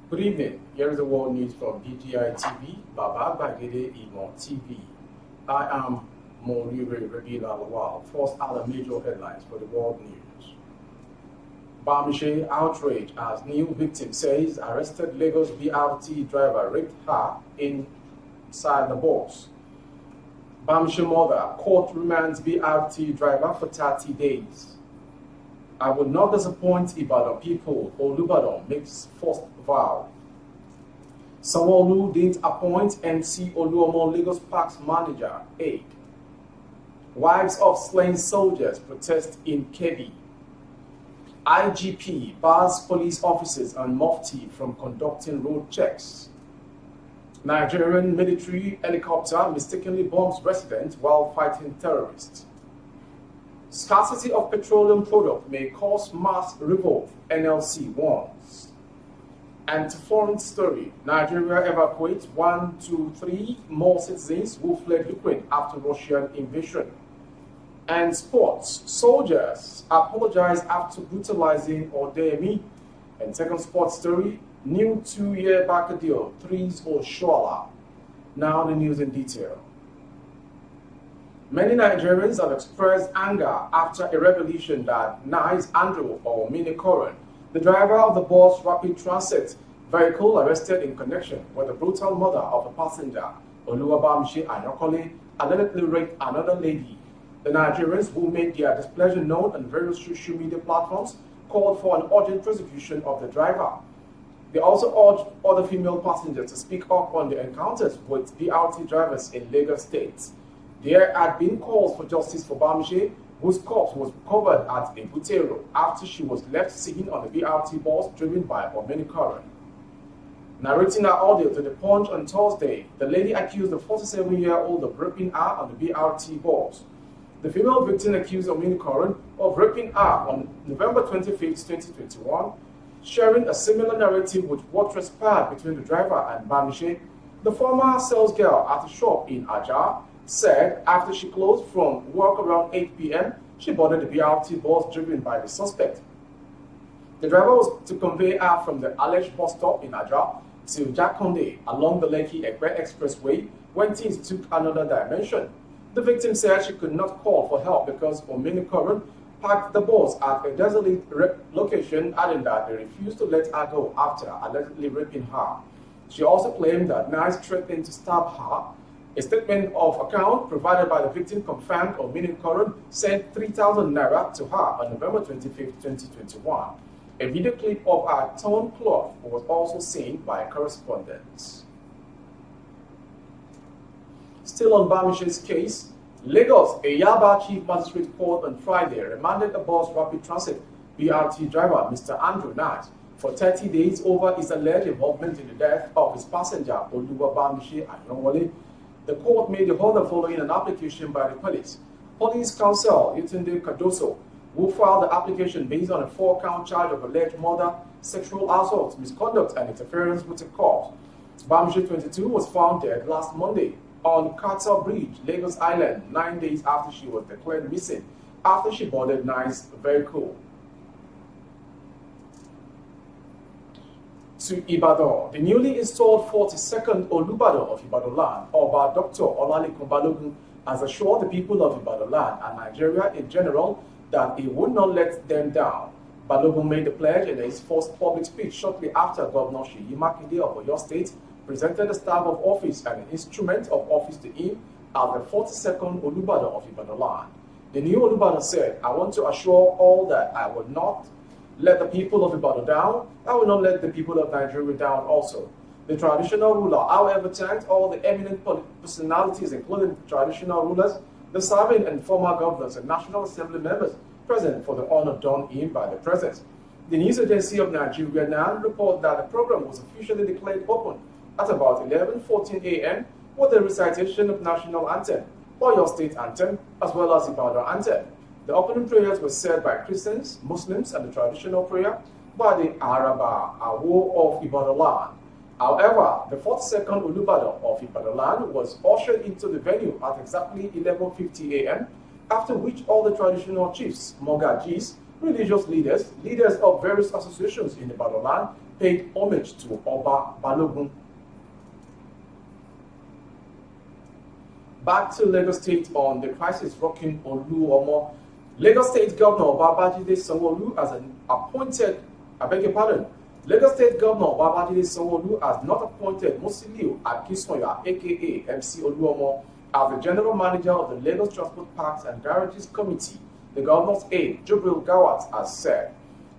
Good evening. Here is the world news from BGI TV, Baba Bagede Imo TV. I am Moribe Rabila Lawal. First are the major headlines for the world news. Bamise outrage as new victim says arrested Lagos BRT driver raped her inside the bus. Bamise mother court remands BRT driver for 30 days. I will not disappoint Ibadan people. Olubadan makes first vow. Sanwo-Olu didn't appoint MC Oluomo Lagos Parks manager. 8. Wives of slain soldiers protest in Kebbi. IGP bars police officers and Mufti from conducting road checks. Nigerian military helicopter mistakenly bombs resident while fighting terrorists. Scarcity of petroleum product may cause mass revolt, NLC warns. And to foreign story, Nigeria evacuates 1, 2, 3 more citizens who fled Ukraine after Russian invasion. And sports, soldiers apologize after brutalizing Odemi. And second sports story, new 2-year back deal, threes Oshoala. Now the news in detail. Many Nigerians have expressed anger after a revelation that Nice Andrew or Minikoran, the driver of the bus rapid transit vehicle arrested in connection with the brutal murder of a passenger, Olubadan, allegedly raped another lady. The Nigerians who made their displeasure known on various social media platforms called for an urgent prosecution of the driver. They also urged other female passengers to speak up on the encounters with BRT drivers in Lagos State. There had been calls for justice for Bamise, whose corpse was recovered at Ebutero after she was left seen on the BRT bus driven by Omenikaran. Narrating her audio to the Punch on Thursday, the lady accused the 47-year-old of raping her on the BRT bus. The female victim accused Omenikaran of raping her on November 25, 2021, sharing a similar narrative with what transpired between the driver and Bamise. The former sales girl at a shop in Aja said after she closed from work around 8 p.m., she boarded the BRT bus driven by the suspect. The driver was to convey her from the alleged bus stop in Aja to Jakonde along the Lekki-Ekpe Expressway when things took another dimension. The victim said she could not call for help because Omenikoran parked the bus at a desolate location, adding that they refused to let her go after allegedly raping her. She also claimed that Nice threatened to stab her. A statement of account provided by the victim confirmed Omenikoran sent 3,000 naira to her on November 25, 2021. A video clip of her torn cloth was also seen by correspondents. Still on Bamishe's case, Lagos, a Yaba Chief Magistrate Court on Friday remanded a bus rapid transit BRT driver, Mr. Andrew Knight, for 30 days over his alleged involvement in the death of his passenger, Olubadan. The court made the order following an application by the police. Police counsel Yetunde Cardoso, who filed the application based on a 4-count charge of alleged murder, sexual assault, misconduct, and interference with a corpse. Bamise, 22, was found dead last Monday on Carter Bridge, Lagos Island, 9 days after she was declared missing after she boarded Nice vehicle. To Ibadan, the newly installed 42nd Olubadan of Ibadan land, Oba Dr. Olalekan Balogun, has assured the people of Ibadan land and Nigeria in general that he would not let them down. Balogun made the pledge in his first public speech shortly after Governor Seyi Makinde of Oyo State presented the staff of office and an instrument of office to him as the 42nd Olubadan of Ibadan land. The new Olubadan said, "I want to assure all that I will not let the people of Ibadan down. I will not let the people of Nigeria down also." The traditional ruler, however, thanked all the eminent personalities, including traditional rulers, the serving and former governors, and National Assembly members present for the honor done him by the President. The news agency of Nigeria now reports that the program was officially declared open at about 11:14 a.m. with the recitation of national anthem, Oyo State anthem, as well as Ibadan anthem. The opening prayers were said by Christians, Muslims, and the traditional prayer by the Araba Awo of Ibadan land. However, the 42nd Olubadan of Ibadan land was ushered into the venue at exactly 11:50 a.m., after which all the traditional chiefs, Mogajis, religious leaders, leaders of various associations in Ibadan land, paid homage to Oba Balogun. Back to Lagos State on the crisis rocking Oluomo. Lagos State Governor Babajide Sanwo-Olu has Lagos State Governor Babajide Sanwo-Olu has not appointed Musiliu Akinsanya, aka MC Oluomo, as the General Manager of the Lagos Transport Parks and Garages Committee. The governor's aide, Jubril Gawat, has said.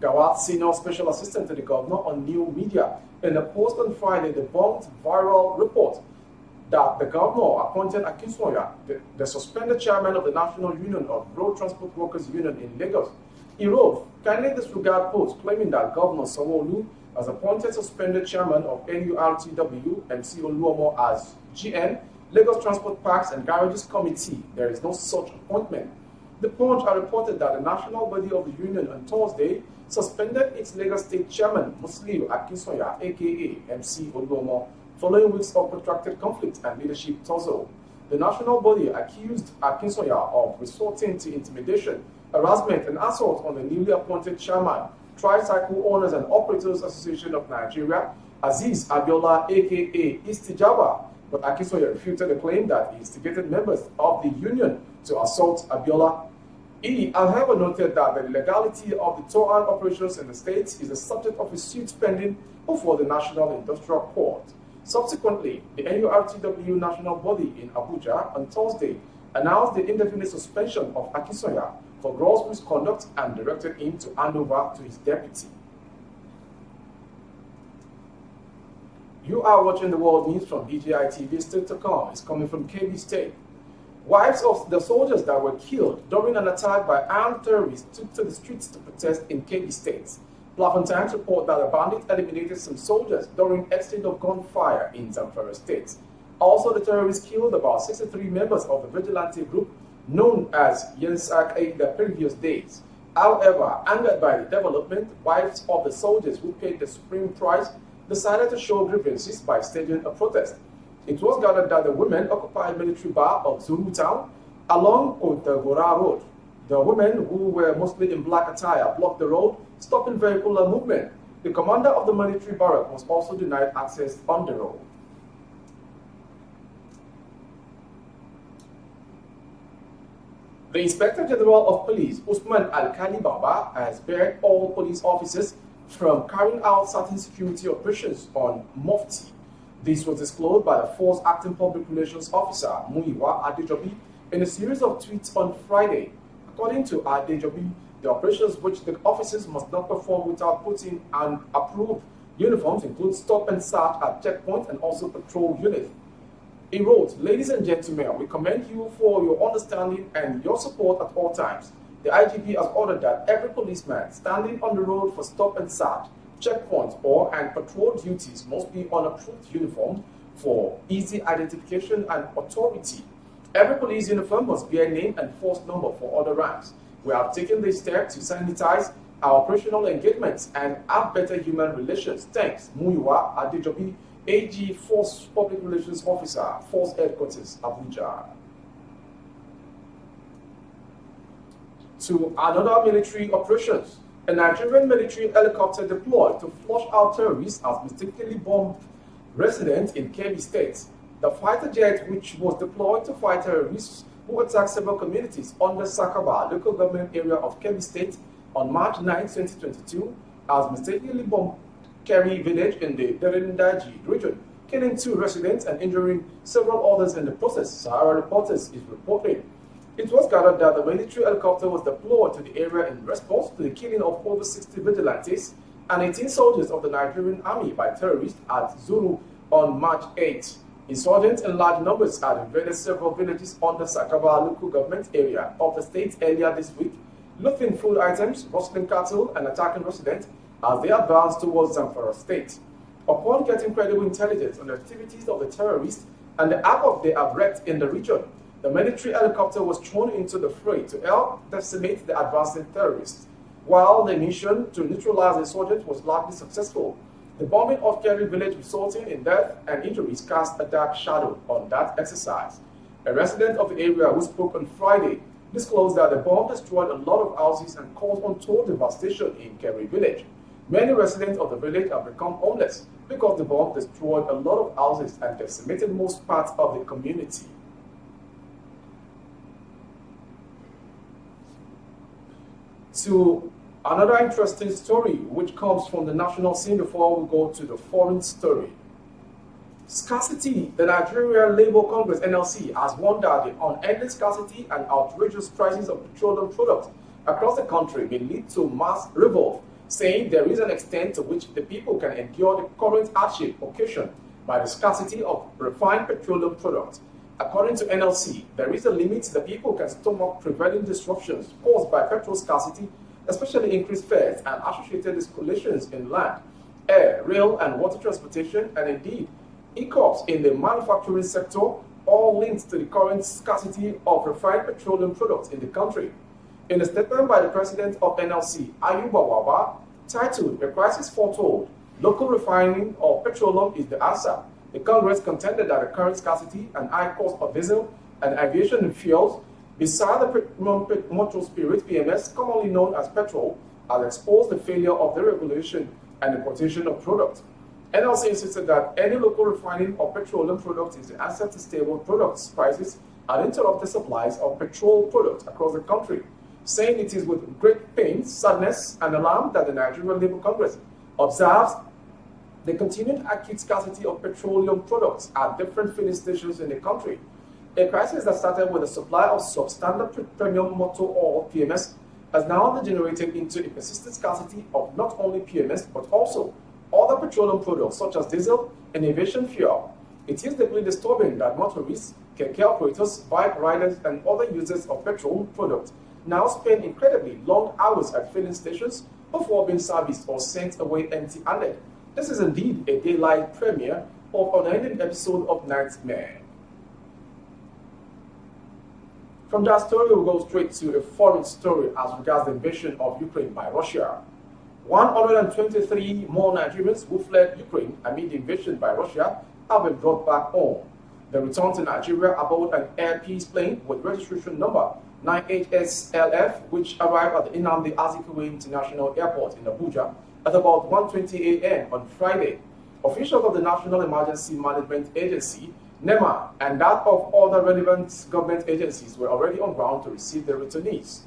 Gawat, senior special assistant to the governor on new media, in a post on Friday debunked viral report that the governor appointed Akinsanya, the suspended chairman of the National Union of Road Transport Workers Union in Lagos. He wrote, kindly disregard posts claiming that Governor Sanwo-Olu has appointed suspended chairman of NURTW, MC Oluomo, as GN, Lagos Transport Parks and Garages Committee. There is no such appointment. The Punch had reported that the national body of the union on Thursday suspended its Lagos State chairman, Musiliu Akinsanya, aka MC Oluomo, following weeks of protracted conflict and leadership tussle. The national body accused Akinsanya of resorting to intimidation, harassment, and assault on the newly appointed chairman, Tricycle Owners and Operators Association of Nigeria, Aziz Abiola, aka Istijaba, but Akinsanya refuted the claim that he instigated members of the union to assault Abiola. He, however, noted that the legality of the toll operations in the state is the subject of a suit pending before the National Industrial Court. Subsequently, the NURTW national body in Abuja on Thursday announced the indefinite suspension of Akinsanya for gross misconduct and directed him to hand over to his deputy. You are watching the world news from BGI TV. Still to come is coming from KB State. Wives of the soldiers that were killed during an attack by armed terrorists took to the streets to protest in KB State. Platform Times report that the bandits eliminated some soldiers during exchange of gunfire in Zamfara State. Also, the terrorists killed about 63 members of the vigilante group known as Yensak in the previous days. However, angered by the development, wives of the soldiers who paid the supreme price decided to show grievances by staging a protest. It was gathered that the women occupied military bar of Zulu Town along Kontagora Road. The women, who were mostly in black attire, blocked the road, stopping vehicular movement. The commander of the military barrack was also denied access on the road. The Inspector General of Police, Usman Al-Kali Baba, has barred all police officers from carrying out certain security operations on Mufti. This was disclosed by the force acting public relations officer, Muyiwa Adejobi, in a series of tweets on Friday. According to Adejobi, the operations which the officers must not perform without putting on approved uniforms include stop and search at checkpoints and also patrol units. He wrote, ladies and gentlemen, we commend you for your understanding and your support at all times. The IGP has ordered that every policeman standing on the road for stop and search, checkpoints, and patrol duties must be on approved uniform for easy identification and authority. Every police uniform must bear name and force number for other ranks. We have taken this step to sanitize our operational engagements and have better human relations. Thanks, Muyiwa Adejobi, AG Force Public Relations Officer, Force Headquarters, Abuja. To another military operations. A Nigerian military helicopter deployed to flush out terrorists has mistakenly bombed residents in Kebbi State. The fighter jet, which was deployed to fight terrorists who attacked several communities under Sakaba, local government area of Kebbi State, on March 9, 2022, has mistakenly bombed Keri village in the Derendaji region, killing 2 residents and injuring several others in the process, Sahara Reporters is reporting. It was gathered that the military helicopter was deployed to the area in response to the killing of over 60 vigilantes and 18 soldiers of the Nigerian army by terrorists at Zuru on March 8. Insurgents in large numbers had invaded several villages under Sakaba local government area of the state earlier this week, looting food items, rustling cattle, and attacking residents as they advanced towards Zamfara State. Upon getting credible intelligence on the activities of the terrorists and the havoc they have wreaked in the region, the military helicopter was thrown into the fray to help decimate the advancing terrorists. While the mission to neutralize the insurgents was largely successful, the bombing of Keri village resulting in death and injuries cast a dark shadow on that exercise. A resident of the area who spoke on Friday disclosed that the bomb destroyed a lot of houses and caused untold devastation in Keri village. Many residents of the village have become homeless because the bomb destroyed a lot of houses and decimated most parts of the community. To another interesting story which comes from the national scene before we go to the foreign story. Scarcity. The Nigeria Labour Congress (NLC) has warned that the unending scarcity and outrageous prices of petroleum products across the country may lead to mass revolt, saying there is an extent to which the people can endure the current hardship occasioned by the scarcity of refined petroleum products. According to NLC, there is a limit the people can stomach prevailing disruptions caused by petrol scarcity, especially increased fares and associated escalations in land, air, rail, and water transportation, and indeed hiccups in the manufacturing sector, all linked to the current scarcity of refined petroleum products in the country. In a statement by the president of NLC, Ayuba Waba, titled "A Crisis Foretold, Local Refining of Petroleum is the Answer," the Congress contended that the current scarcity and high cost of diesel and aviation fuels, beside the motor spirit (PMS), commonly known as petrol, has exposed the failure of the regulation and importation of products. NLC insisted that any local refining of petroleum products is the answer to stable products prices and uninterrupted supplies of petrol products across the country, saying it is with great pain, sadness, and alarm that the Nigerian Labour Congress observes the continued acute scarcity of petroleum products at different filling stations in the country. A crisis that started with the supply of substandard premium motor oil (PMS) has now degenerated into a persistent scarcity of not only PMS but also other petroleum products such as diesel and aviation fuel. It is deeply disturbing that motorists, keke operators, bike riders, and other users of petrol products now spend incredibly long hours at filling stations before being serviced or sent away empty-handed. This is indeed a daylight premiere of an unending episode of nightmare. From that story, we'll go straight to a foreign story as regards the invasion of Ukraine by Russia. 123 more Nigerians who fled Ukraine amid the invasion by Russia have been brought back home. They returned to Nigeria aboard an Air Peace plane with registration number 9HSLF, which arrived at the Nnamdi Azikiwe International Airport in Abuja at about 1:20 a.m. on Friday. Officials of the National Emergency Management Agency, NEMA, and that of other relevant government agencies were already on ground to receive the returnees.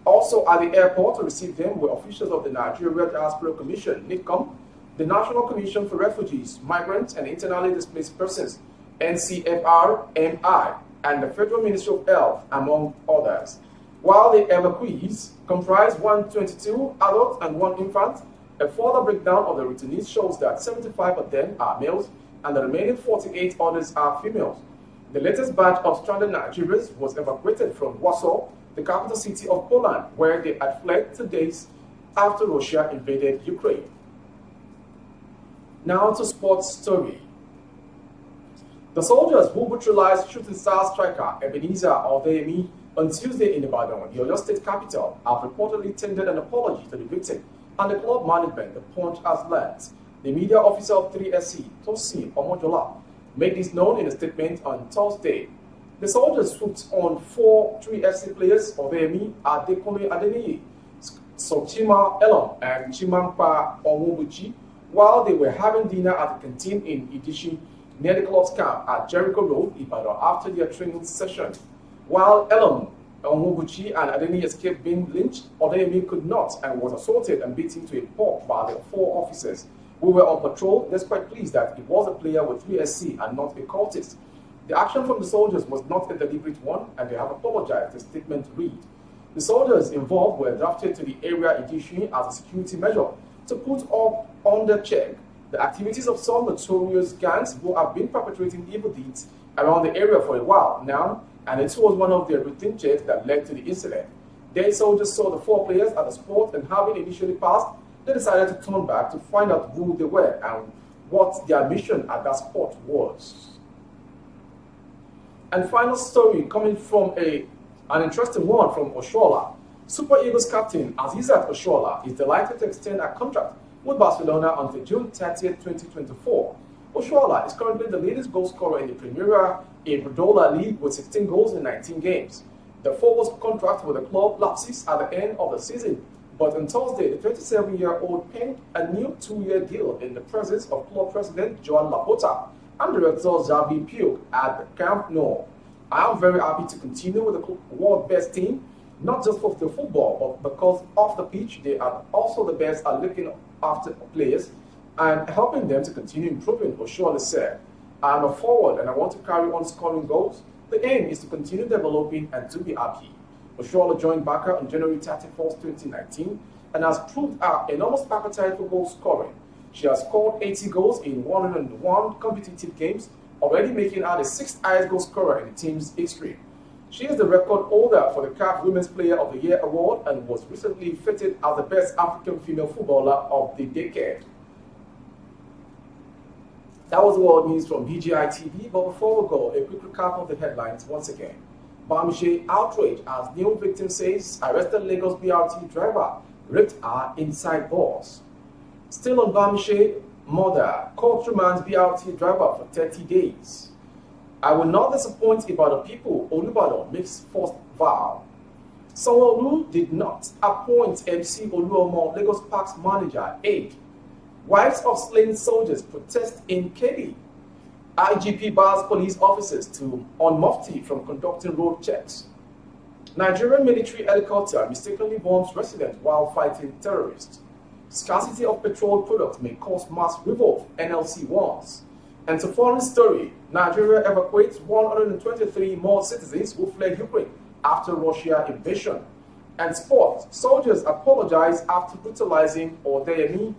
Also at the airport to receive them were officials of the Nigeria Diaspora Commission, NIDCOM, the National Commission for Refugees, Migrants, and Internally Displaced Persons, NCFR-MI, and the Federal Ministry of Health, among others. While the evacuees comprise 122 adults and 1 infant, a further breakdown of the returnees shows that 75 of them are males and the remaining 48 others are females. The latest batch of stranded Nigerians was evacuated from Warsaw, the capital city of Poland, where they had fled 2 days after Russia invaded Ukraine. Now to sports story. The soldiers who brutalized shooting star striker Ebenezer Odeyemi on Tuesday in Olubadan, the Oyo State capital, have reportedly tendered an apology to the victim and the club management, the Punch has learned. The media officer of 3SC, Tosin Omojola, made this known in a statement on Thursday. The soldiers swooped on 4 3SC players, Odeyemi, Adekome Adeniyi, Sochima Elon, and Chimampa Onwubuchi, while they were having dinner at a canteen in Idishi, near the club's camp at Jericho Road, Ibadan, after their training session. While Elon, Onwubuchi, and Adeniyi escaped being lynched, Odeyemi could not and was assaulted and beaten to a pulp by the 4 officers who were on patrol, despite pleas that he was a player with 3SC and not a cultist. The action from the soldiers was not a deliberate one, and they have apologized, the statement read. The soldiers involved were drafted to the area edition as a security measure to put up under check the activities of some notorious gangs who have been perpetrating evil deeds around the area for a while now, and it was one of their routine checks that led to the incident. The soldiers saw the 4 players at the spot, and having initially passed, they decided to turn back to find out who they were and what their mission at that spot was. And final story coming from an interesting one from Oshoala. Super Eagles captain Azizat Oshoala is delighted to extend a contract with Barcelona until June 30th, 2024. Oshoala is currently the latest goal scorer in the Primera Iberdrola League with 16 goals in 19 games. The forward's contract with the club lapses at the end of the season But on Thursday, the 27-year-old penned a new 2-year deal in the presence of club president Joan Laporta and director Xavi Puig at the Camp Nou. I am very happy to continue with the world best team, not just for the football, but because off the pitch, they are also the best at looking after players and helping them to continue improving, Oshoala said. I am a forward and I want to carry on scoring goals. The aim is to continue developing and to be happy. Oshoala joined Barca on January 31st, 2019 and has proved her enormous appetite for goal scoring. She has scored 80 goals in 101 competitive games, already making her the 6th highest goal scorer in the team's history. She is the record holder for the CAF Women's Player of the Year award and was recently feted as the best African female footballer of the decade. That was world news from BGI TV, but before we go, a quick recap of the headlines once again. Bamise outrage as new victim says arrested Lagos BRT driver raped her inside bus. Still on Bamise, mother court remands BRT driver for 30 days. I will not disappoint about the people, Olubadan makes first vow. Sanwo-Olu did not appoint MC Oluomo, Lagos Parks manager, aide. Wives of slain soldiers protest in Kebbi. IGP bars police officers on Mufti from conducting road checks. Nigerian military helicopter mistakenly bombs resident while fighting terrorists. Scarcity of petrol products may cause mass revolt, NLC warns. And to foreign story, Nigeria evacuates 123 more citizens who fled Ukraine after Russia invasion. And sports, soldiers apologize after brutalizing Odeyemi.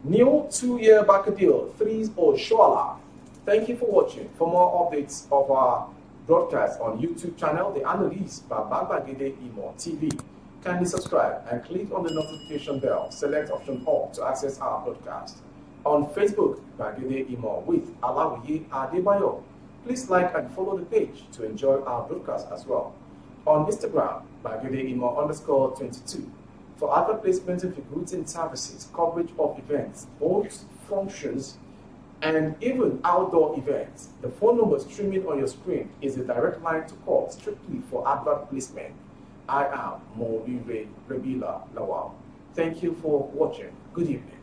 New 2-year back deal, 3's Oshoala. Thank you for watching. For more updates of our broadcast on YouTube channel, the analyst by Bagede Imo TV. Kindly subscribe and click on the notification bell. Select option all to access our broadcast. On Facebook, Bagede Imo with Alawiye Adebayo. Please like and follow the page to enjoy our broadcast as well. On Instagram, Bagede Imo _22. For advert placement of goods and services, coverage of events, both functions, and even outdoor events, the phone number streaming on your screen is a direct line to call strictly for advert placement. I am Moribe Rebila Lawal. Thank you for watching. Good evening.